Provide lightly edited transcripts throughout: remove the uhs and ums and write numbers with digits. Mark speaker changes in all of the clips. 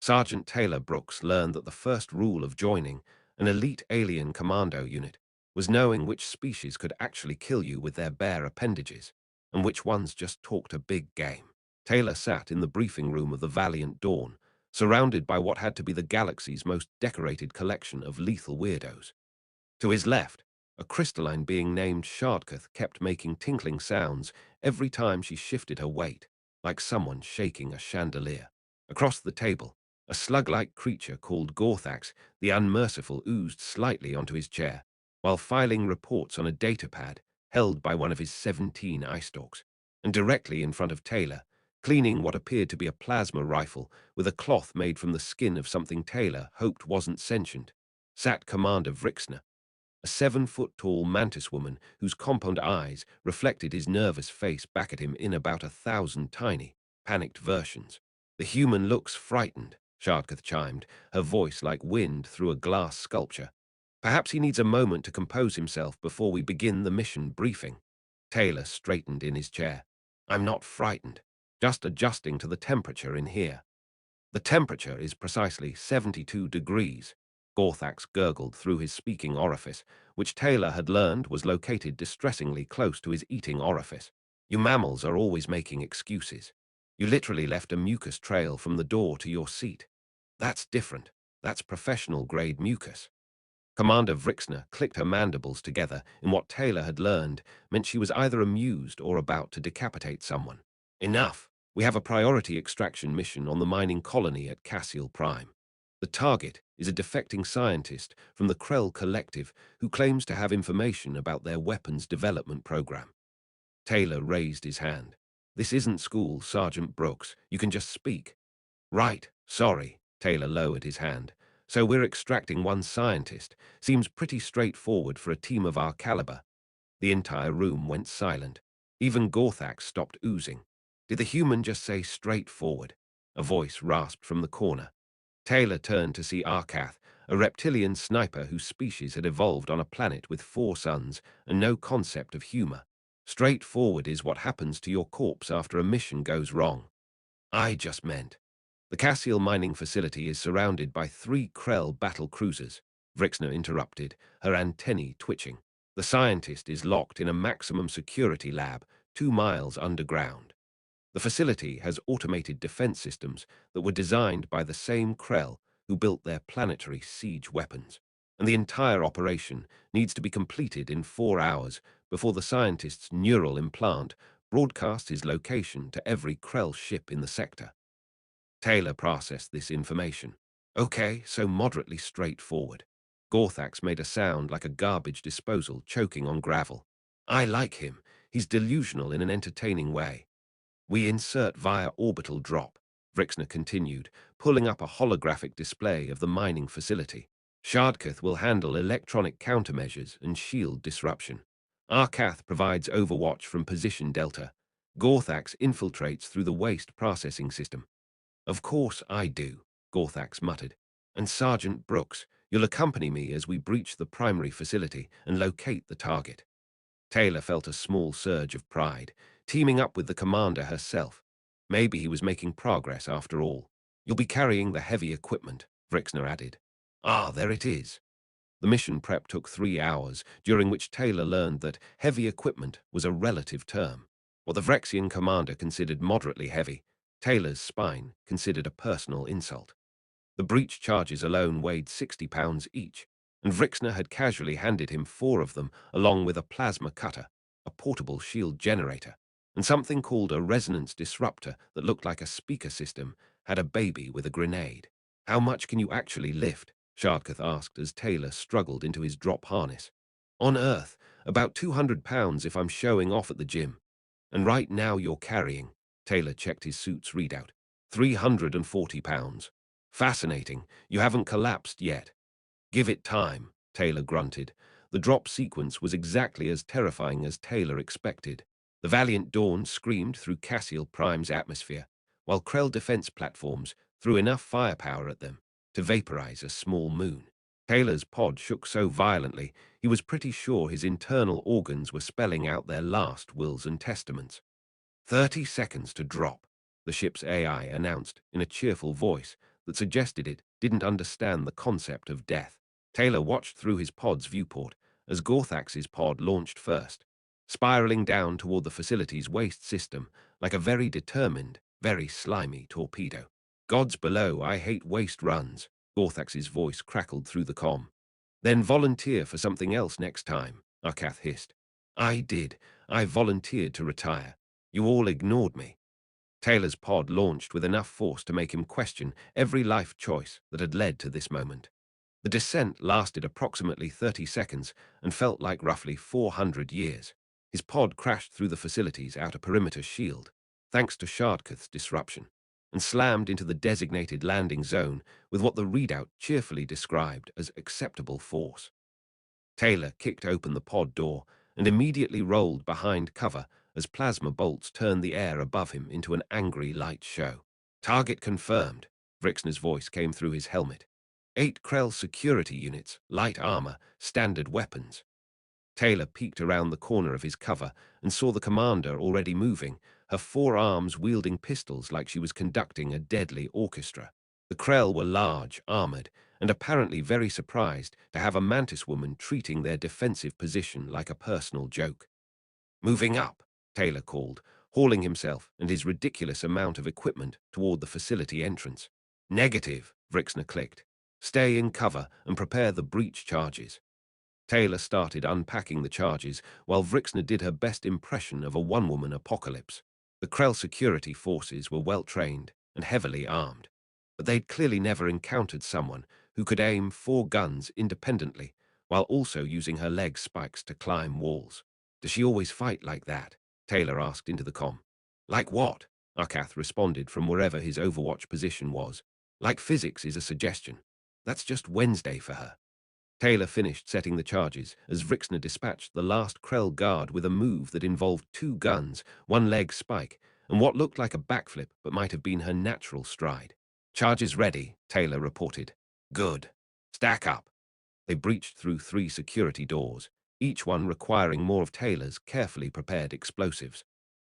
Speaker 1: Sergeant Taylor Brooks learned that the first rule of joining an elite alien commando unit was knowing which species could actually kill you with their bare appendages, and which ones just talked a big game. Taylor sat in the briefing room of the Valiant Dawn, surrounded by what had to be the galaxy's most decorated collection of lethal weirdos. To his left, a crystalline being named Shardkuth kept making tinkling sounds every time she shifted her weight, like someone shaking a chandelier. Across the table, a slug-like creature called Gorthax the Unmerciful oozed slightly onto his chair, while filing reports on a datapad held by one of his 17 eye stalks. And directly in front of Taylor, cleaning what appeared to be a plasma rifle with a cloth made from the skin of something Taylor hoped wasn't sentient, sat Commander Vrixner, a 7-foot-tall mantis woman whose compound eyes reflected his nervous face back at him in about 1,000 tiny, panicked versions. The human looks frightened, Shardkuth chimed, her voice like wind through a glass sculpture. Perhaps he needs a moment to compose himself before we begin the mission briefing. Taylor straightened in his chair. I'm not frightened, just adjusting to the temperature in here. The temperature is precisely 72 degrees. Gorthax gurgled through his speaking orifice, which Taylor had learned was located distressingly close to his eating orifice. You mammals are always making excuses. You literally left a mucus trail from the door to your seat. That's different. That's professional-grade mucus. Commander Vrixner clicked her mandibles together in what Taylor had learned meant she was either amused or about to decapitate someone. Enough. We have a priority extraction mission on the mining colony at Cassiel Prime. The target is a defecting scientist from the Krell Collective who claims to have information about their weapons development program. Taylor raised his hand. This isn't school, Sergeant Brooks. You can just speak. Right, sorry. Taylor lowered his hand. So we're extracting one scientist. Seems pretty straightforward for a team of our caliber. The entire room went silent. Even Gorthax stopped oozing. Did the human just say straightforward? A voice rasped from the corner. Taylor turned to see Arkath, a reptilian sniper whose species had evolved on a planet with 4 suns and no concept of humor. Straightforward is what happens to your corpse after a mission goes wrong. I just meant. The Cassiel mining facility is surrounded by 3 Krell battle cruisers, Vrixner interrupted, her antennae twitching. The scientist is locked in a maximum security lab 2 miles underground. The facility has automated defense systems that were designed by the same Krell who built their planetary siege weapons. And the entire operation needs to be completed in 4 hours before the scientist's neural implant broadcasts his location to every Krell ship in the sector. Taylor processed this information. Okay, so moderately straightforward. Gorthax made a sound like a garbage disposal choking on gravel. I like him. He's delusional in an entertaining way. We insert via orbital drop, Vrixner continued, pulling up a holographic display of the mining facility. Shardkuth will handle electronic countermeasures and shield disruption. Arkath provides overwatch from position delta. Gorthax infiltrates through the waste processing system. Of course I do, Gorthax muttered. And Sergeant Brooks, you'll accompany me as we breach the primary facility and locate the target. Taylor felt a small surge of pride, teaming up with the commander herself. Maybe he was making progress after all. You'll be carrying the heavy equipment, Vrixner added. Ah, there it is. The mission prep took 3 hours, during which Taylor learned that heavy equipment was a relative term. What the Vrexian commander considered moderately heavy, Taylor's spine considered a personal insult. The breach charges alone weighed 60 pounds each, and Vrixner had casually handed him 4 of them along with a plasma cutter, a portable shield generator, and something called a resonance disruptor that looked like a speaker system had a baby with a grenade. How much can you actually lift? Shardkuth asked as Taylor struggled into his drop harness. On Earth, about 200 pounds if I'm showing off at the gym. And right now you're carrying, Taylor checked his suit's readout, 340 pounds. Fascinating, you haven't collapsed yet. Give it time, Taylor grunted. The drop sequence was exactly as terrifying as Taylor expected. The Valiant Dawn screamed through Cassiel Prime's atmosphere, while Krell defense platforms threw enough firepower at them to vaporize a small moon. Taylor's pod shook so violently he was pretty sure his internal organs were spelling out their last wills and testaments. 30 seconds to drop, the ship's AI announced in a cheerful voice that suggested it didn't understand the concept of death. Taylor watched through his pod's viewport as Gorthax's pod launched first, spiraling down toward the facility's waste system like a very determined, very slimy torpedo. Gods below, I hate waste runs, Gorthax's voice crackled through the comm. Then volunteer for something else next time, Arkath hissed. I did. I volunteered to retire. You all ignored me. Taylor's pod launched with enough force to make him question every life choice that had led to this moment. The descent lasted approximately 30 seconds and felt like roughly 400 years. His pod crashed through the facility's outer perimeter shield, thanks to Shardkuth's disruption, and slammed into the designated landing zone with what the readout cheerfully described as acceptable force. Taylor kicked open the pod door and immediately rolled behind cover as plasma bolts turned the air above him into an angry light show. Target confirmed, Vrixner's voice came through his helmet. 8 Krell security units, light armor, standard weapons. Taylor peeked around the corner of his cover and saw the commander already moving, her 4 arms wielding pistols like she was conducting a deadly orchestra. The Krell were large, armored, and apparently very surprised to have a mantis woman treating their defensive position like a personal joke. Moving up, Taylor called, hauling himself and his ridiculous amount of equipment toward the facility entrance. Negative, Vrixner clicked. Stay in cover and prepare the breach charges. Taylor started unpacking the charges while Vrixner did her best impression of a one-woman apocalypse. The Krell security forces were well-trained and heavily armed, but they'd clearly never encountered someone who could aim 4 guns independently while also using her leg spikes to climb walls. Does she always fight like that? Taylor asked into the comm. Like what? Arkath responded from wherever his Overwatch position was. Like physics is a suggestion. That's just Wednesday for her. Taylor finished setting the charges as Vrixner dispatched the last Krell guard with a move that involved 2 guns, 1 leg spike, and what looked like a backflip but might have been her natural stride. Charges ready, Taylor reported. Good. Stack up. They breached through 3 security doors, each one requiring more of Taylor's carefully prepared explosives.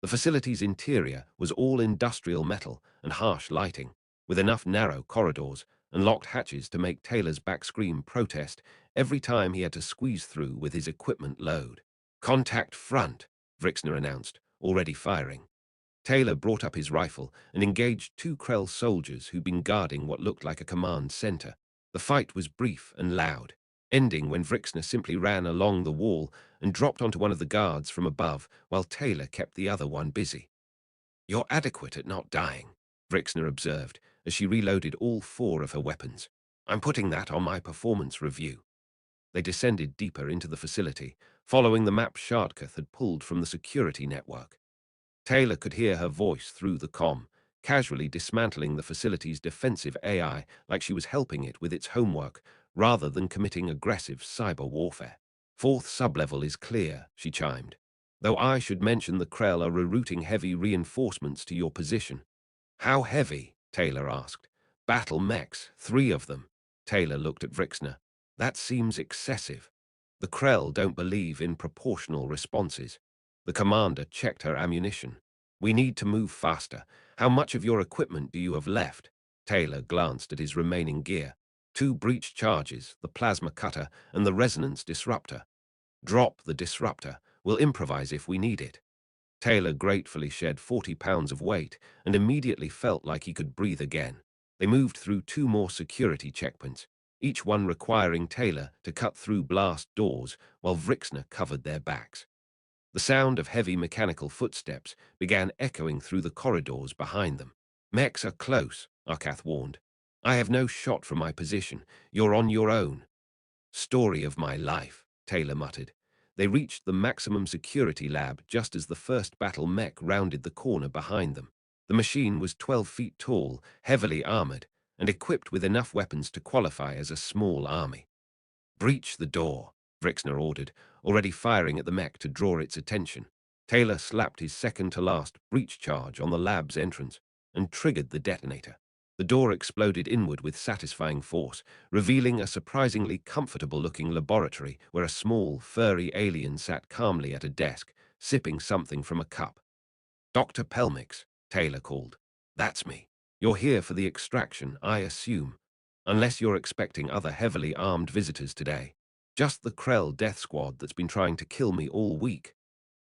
Speaker 1: The facility's interior was all industrial metal and harsh lighting, with enough narrow corridors and locked hatches to make Taylor's back scream protest every time he had to squeeze through with his equipment load. Contact front, Vrixner announced, already firing. Taylor brought up his rifle and engaged 2 Krell soldiers who'd been guarding what looked like a command center. The fight was brief and loud, ending when Vrixner simply ran along the wall and dropped onto one of the guards from above while Taylor kept the other one busy. You're adequate at not dying, Vrixner observed as she reloaded all 4 of her weapons. I'm putting that on my performance review. They descended deeper into the facility, following the map Shardkuth had pulled from the security network. Taylor could hear her voice through the comm, casually dismantling the facility's defensive AI like she was helping it with its homework rather than committing aggressive cyber warfare. 4th sublevel is clear, she chimed. Though I should mention the Krell are rerouting heavy reinforcements to your position. How heavy? Taylor asked. Battle mechs, 3 of them. Taylor looked at Vrixner. That seems excessive. The Krell don't believe in proportional responses. The commander checked her ammunition. We need to move faster. How much of your equipment do you have left? Taylor glanced at his remaining gear. 2 breach charges, the plasma cutter, and the resonance disruptor. Drop the disruptor. We'll improvise if we need it. Taylor gratefully shed 40 pounds of weight and immediately felt like he could breathe again. They moved through 2 more security checkpoints, each one requiring Taylor to cut through blast doors while Vrixner covered their backs. The sound of heavy mechanical footsteps began echoing through the corridors behind them. Mechs are close, Arkath warned. I have no shot from my position. You're on your own. Story of my life, Taylor muttered. They reached the maximum security lab just as the first battle mech rounded the corner behind them. The machine was 12 feet tall, heavily armored, and equipped with enough weapons to qualify as a small army. Breach the door, Vrixner ordered, already firing at the mech to draw its attention. Taylor slapped his second-to-last breach charge on the lab's entrance and triggered the detonator. The door exploded inward with satisfying force, revealing a surprisingly comfortable-looking laboratory where a small, furry alien sat calmly at a desk, sipping something from a cup. Dr. Pelmix, Taylor called. That's me. You're here for the extraction, I assume. Unless you're expecting other heavily armed visitors today. Just the Krell death squad that's been trying to kill me all week.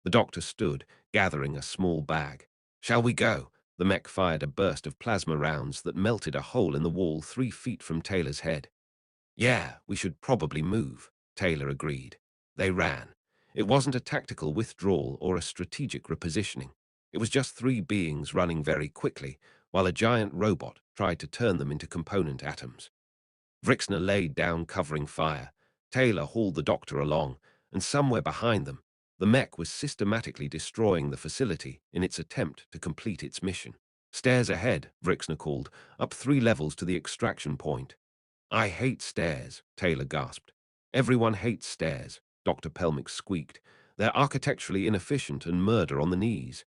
Speaker 1: The doctor stood, gathering a small bag. Shall we go? The mech fired a burst of plasma rounds that melted a hole in the wall 3 feet from Taylor's head. Yeah, we should probably move, Taylor agreed. They ran. It wasn't a tactical withdrawal or a strategic repositioning. It was just three beings running very quickly, while a giant robot tried to turn them into component atoms. Vrixner laid down covering fire. Taylor hauled the doctor along, and somewhere behind them, the mech was systematically destroying the facility in its attempt to complete its mission. Stairs ahead, Vrixner called, up 3 levels to the extraction point. I hate stairs, Taylor gasped. Everyone hates stairs, Dr. Pelmick squeaked. They're architecturally inefficient and murder on the knees.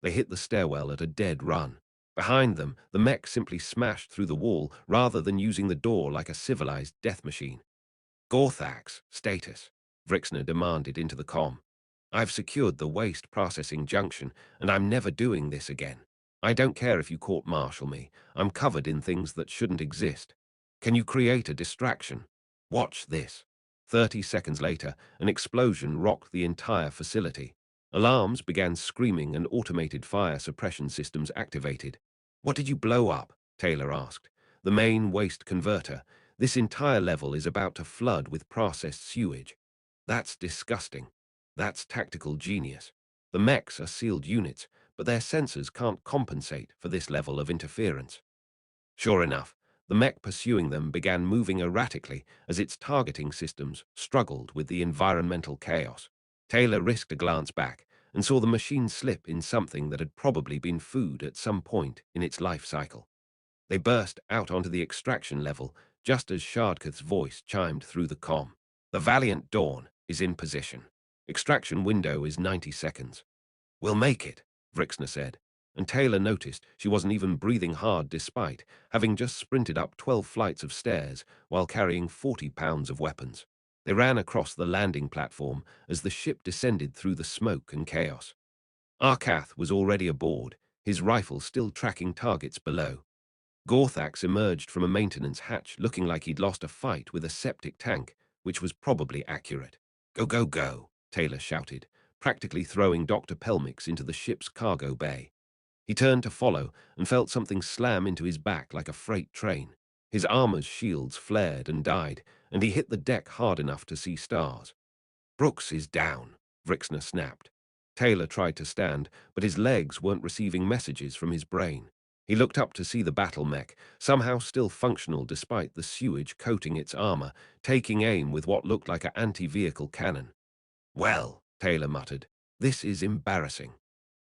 Speaker 1: They hit the stairwell at a dead run. Behind them, the mech simply smashed through the wall rather than using the door like a civilized death machine. Gorthax, status, Vrixner demanded into the comm. I've secured the waste processing junction, and I'm never doing this again. I don't care if you court-martial me. I'm covered in things that shouldn't exist. Can you create a distraction? Watch this. 30 seconds later, an explosion rocked the entire facility. Alarms began screaming and automated fire suppression systems activated. What did you blow up? Taylor asked. The main waste converter. This entire level is about to flood with processed sewage. That's disgusting. That's tactical genius. The mechs are sealed units, but their sensors can't compensate for this level of interference. Sure enough, the mech pursuing them began moving erratically as its targeting systems struggled with the environmental chaos. Taylor risked a glance back and saw the machine slip in something that had probably been food at some point in its life cycle. They burst out onto the extraction level just as Shardkuth's voice chimed through the comm. The Valiant Dawn is in position. Extraction window is 90 seconds. We'll make it, Vrixner said, and Taylor noticed she wasn't even breathing hard despite having just sprinted up 12 flights of stairs while carrying 40 pounds of weapons. They ran across the landing platform as the ship descended through the smoke and chaos. Arkath was already aboard, his rifle still tracking targets below. Gorthax emerged from a maintenance hatch looking like he'd lost a fight with a septic tank, which was probably accurate. Go, go, go, Taylor shouted, practically throwing Dr. Pelmix into the ship's cargo bay. He turned to follow and felt something slam into his back like a freight train. His armor's shields flared and died, and he hit the deck hard enough to see stars. Brooks is down, Vrixner snapped. Taylor tried to stand, but his legs weren't receiving messages from his brain. He looked up to see the battle mech, somehow still functional despite the sewage coating its armor, taking aim with what looked like an anti-vehicle cannon. Well, Taylor muttered, this is embarrassing.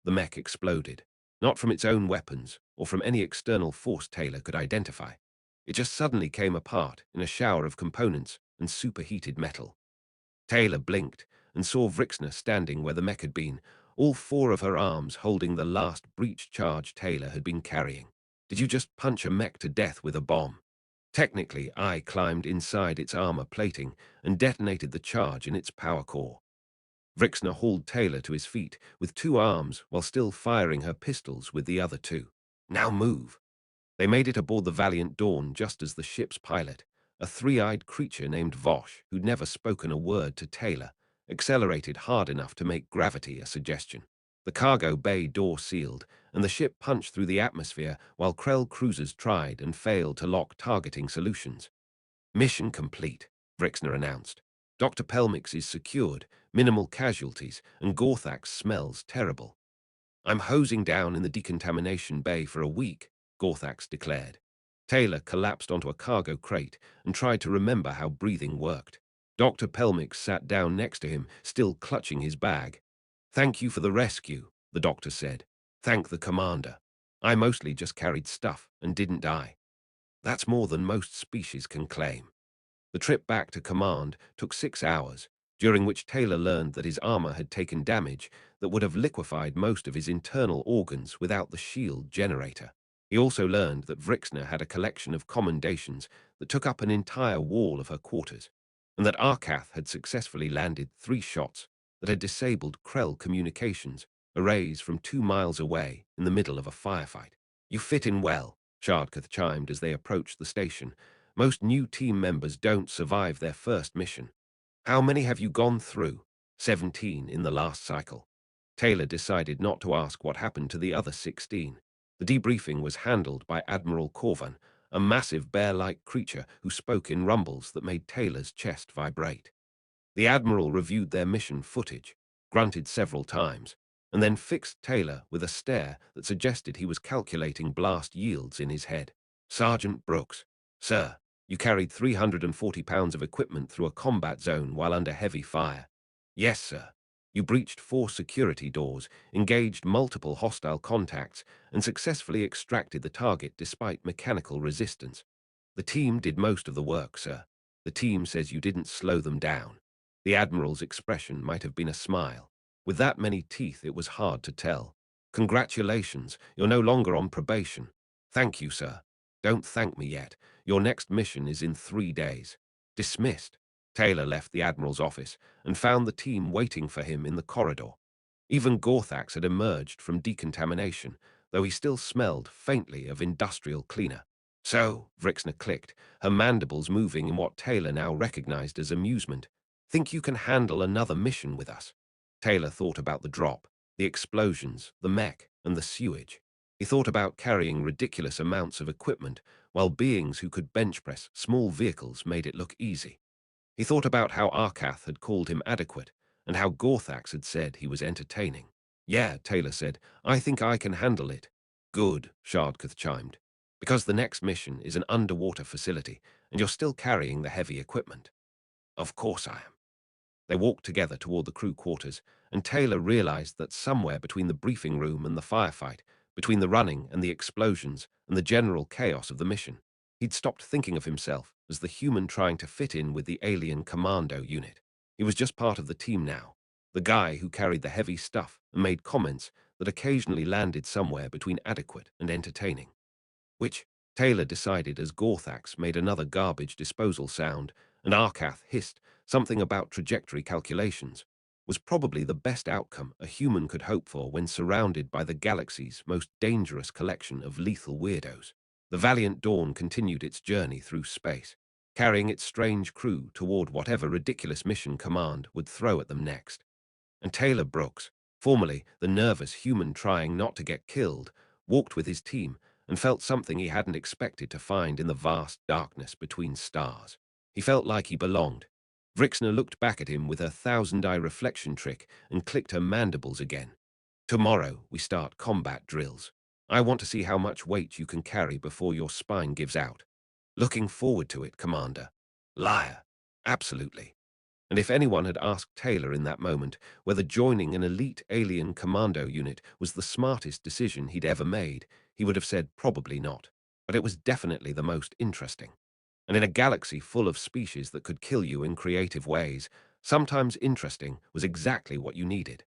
Speaker 1: The mech exploded, not from its own weapons or from any external force Taylor could identify. It just suddenly came apart in a shower of components and superheated metal. Taylor blinked and saw Vrixner standing where the mech had been, all 4 of her arms holding the last breach charge Taylor had been carrying. Did you just punch a mech to death with a bomb? Technically, I climbed inside its armor plating and detonated the charge in its power core. Vrixner hauled Taylor to his feet with 2 arms while still firing her pistols with the other 2. Now move. They made it aboard the Valiant Dawn just as the ship's pilot, a 3-eyed creature named Vosh, who'd never spoken a word to Taylor, accelerated hard enough to make gravity a suggestion. The cargo bay door sealed, and the ship punched through the atmosphere while Krell cruisers tried and failed to lock targeting solutions. Mission complete, Vrixner announced. Dr. Pelmix is secured, minimal casualties, and Gorthax smells terrible. I'm hosing down in the decontamination bay for a week, Gorthax declared. Taylor collapsed onto a cargo crate and tried to remember how breathing worked. Dr. Pelmix sat down next to him, still clutching his bag. Thank you for the rescue, the doctor said. Thank the commander. I mostly just carried stuff and didn't die. That's more than most species can claim. The trip back to command took 6 hours, during which Taylor learned that his armor had taken damage that would have liquefied most of his internal organs without the shield generator. He also learned that Vrixner had a collection of commendations that took up an entire wall of her quarters, and that Arkath had successfully landed 3 shots that had disabled Krell communications, arrays from 2 miles away in the middle of a firefight. You fit in well, Shardkuth chimed as they approached the station. Most new team members don't survive their first mission. How many have you gone through? 17 in the last cycle. Taylor decided not to ask what happened to the other 16. The debriefing was handled by Admiral Corvan, a massive bear-like creature who spoke in rumbles that made Taylor's chest vibrate. The Admiral reviewed their mission footage, grunted several times, and then fixed Taylor with a stare that suggested he was calculating blast yields in his head. Sergeant Brooks, sir, you carried 340 pounds of equipment through a combat zone while under heavy fire. Yes, sir. You breached 4 security doors, engaged multiple hostile contacts, and successfully extracted the target despite mechanical resistance. The team did most of the work, sir. The team says you didn't slow them down. The Admiral's expression might have been a smile. With that many teeth, it was hard to tell. Congratulations, you're no longer on probation. Thank you, sir. Don't thank me yet. Your next mission is in 3 days. Dismissed. Taylor left the Admiral's office and found the team waiting for him in the corridor. Even Gorthax had emerged from decontamination, though he still smelled faintly of industrial cleaner. So, Vrixna clicked, her mandibles moving in what Taylor now recognized as amusement. Think you can handle another mission with us? Taylor thought about the drop, the explosions, the mech, and the sewage. He thought about carrying ridiculous amounts of equipment, while beings who could bench press small vehicles made it look easy. He thought about how Arkath had called him adequate, and how Gorthax had said he was entertaining. Yeah, Taylor said, I think I can handle it. Good, Shardkuth chimed, because the next mission is an underwater facility, and you're still carrying the heavy equipment. Of course I am. They walked together toward the crew quarters, and Taylor realized that somewhere between the briefing room and the firefight, between the running and the explosions and the general chaos of the mission, he'd stopped thinking of himself as the human trying to fit in with the Alien Commando Unit. He was just part of the team now, the guy who carried the heavy stuff and made comments that occasionally landed somewhere between adequate and entertaining. Which, Taylor decided as Gorthax made another garbage disposal sound and Arkath hissed something about trajectory calculations, was probably the best outcome a human could hope for when surrounded by the galaxy's most dangerous collection of lethal weirdos. The Valiant Dawn continued its journey through space, carrying its strange crew toward whatever ridiculous mission Command would throw at them next. And Taylor Brooks, formerly the nervous human trying not to get killed, walked with his team and felt something he hadn't expected to find in the vast darkness between stars. He felt like he belonged. Vrixna looked back at him with her thousand-eye reflection trick and clicked her mandibles again. Tomorrow we start combat drills. I want to see how much weight you can carry before your spine gives out. Looking forward to it, Commander. Liar. Absolutely. And if anyone had asked Taylor in that moment whether joining an elite alien commando unit was the smartest decision he'd ever made, he would have said probably not. But it was definitely the most interesting. And in a galaxy full of species that could kill you in creative ways, sometimes interesting was exactly what you needed.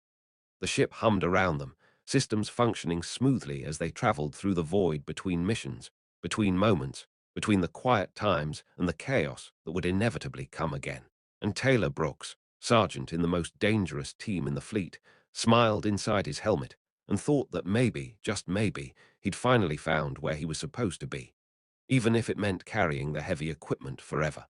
Speaker 1: The ship hummed around them, systems functioning smoothly as they traveled through the void between missions, between moments, between the quiet times and the chaos that would inevitably come again. And Taylor Brooks, sergeant in the most dangerous team in the fleet, smiled inside his helmet and thought that maybe, just maybe, he'd finally found where he was supposed to be, even if it meant carrying the heavy equipment forever.